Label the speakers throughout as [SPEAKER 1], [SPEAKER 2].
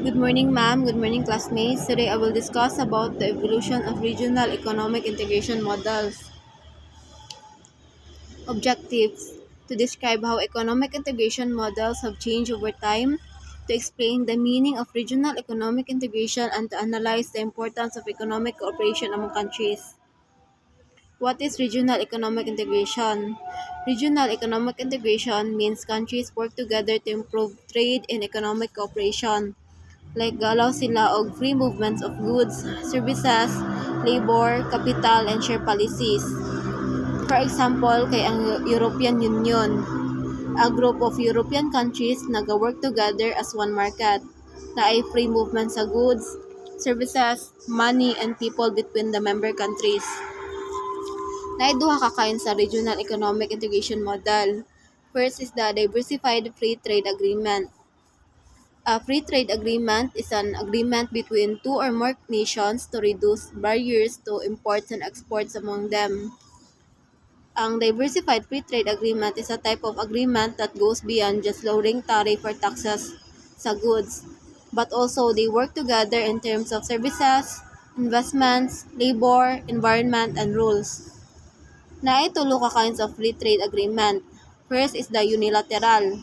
[SPEAKER 1] Good morning, ma'am. Good morning, classmates. Today I will discuss about the evolution of regional economic integration models. Objectives: to describe how economic integration models have changed over time, to explain the meaning of regional economic integration, and to analyze the importance of economic cooperation among countries. What is regional economic integration? Regional economic integration means countries work together to improve trade and economic cooperation. Like galaw sila og free movements of goods, services, labor, capital, and share policies. For example, kay ang European Union, a group of European countries nag-work together as one market na ay free movement sa goods, services, money, and people between the member countries. Duha ka kain sa regional economic integration model. First is the diversified free trade agreement. A free trade agreement is an agreement between two or more nations to reduce barriers to imports and exports among them. Ang diversified free trade agreement is a type of agreement that goes beyond just lowering tariff or taxes sa goods, but also they work together in terms of services, investments, labor, environment, and rules. Naay tulo ka kinds of free trade agreement. First is the unilateral.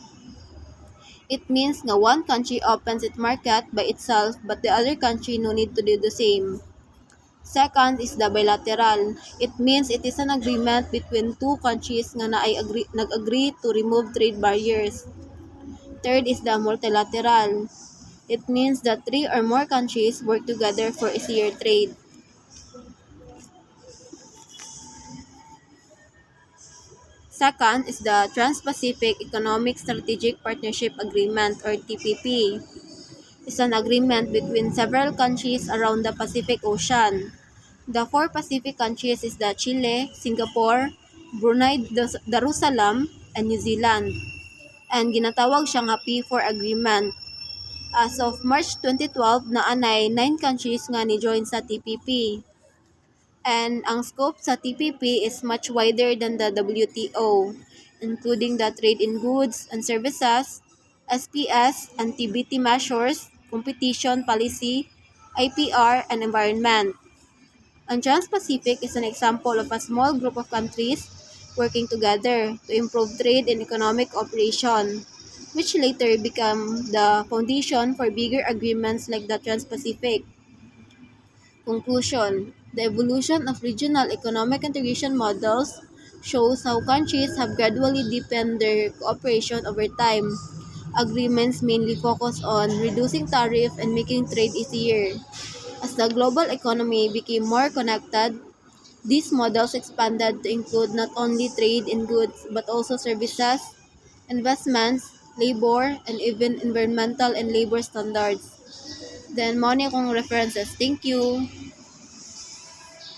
[SPEAKER 1] It means nga one country opens its market by itself but the other country no need to do the same. Second is the bilateral. It means it is an agreement between two countries nga nag-agree to remove trade barriers. Third is the multilateral. It means that three or more countries work together for easier trade. Second is the Trans-Pacific Economic Strategic Partnership Agreement or TPP. It's an agreement between several countries around the Pacific Ocean. The four Pacific countries is the Chile, Singapore, Brunei Darussalam, and New Zealand. And ginatawag siya nga P4 agreement. As of March 2012, naanay 9 countries nga ni-join sa TPP. And ang scope sa TPP is much wider than the WTO, including the trade in goods and services, SPS, anti-BT measures, competition policy, IPR, and environment. Ang Trans-Pacific is an example of a small group of countries working together to improve trade and economic cooperation, which later become the foundation for bigger agreements like the Trans-Pacific. Conclusion: the evolution of regional economic integration models shows how countries have gradually deepened their cooperation over time. Agreements mainly focus on reducing tariff and making trade easier. As the global economy became more connected, these models expanded to include not only trade in goods but also services, investments, labor, and even environmental and labor standards. Then, mo ni akong references. Thank you.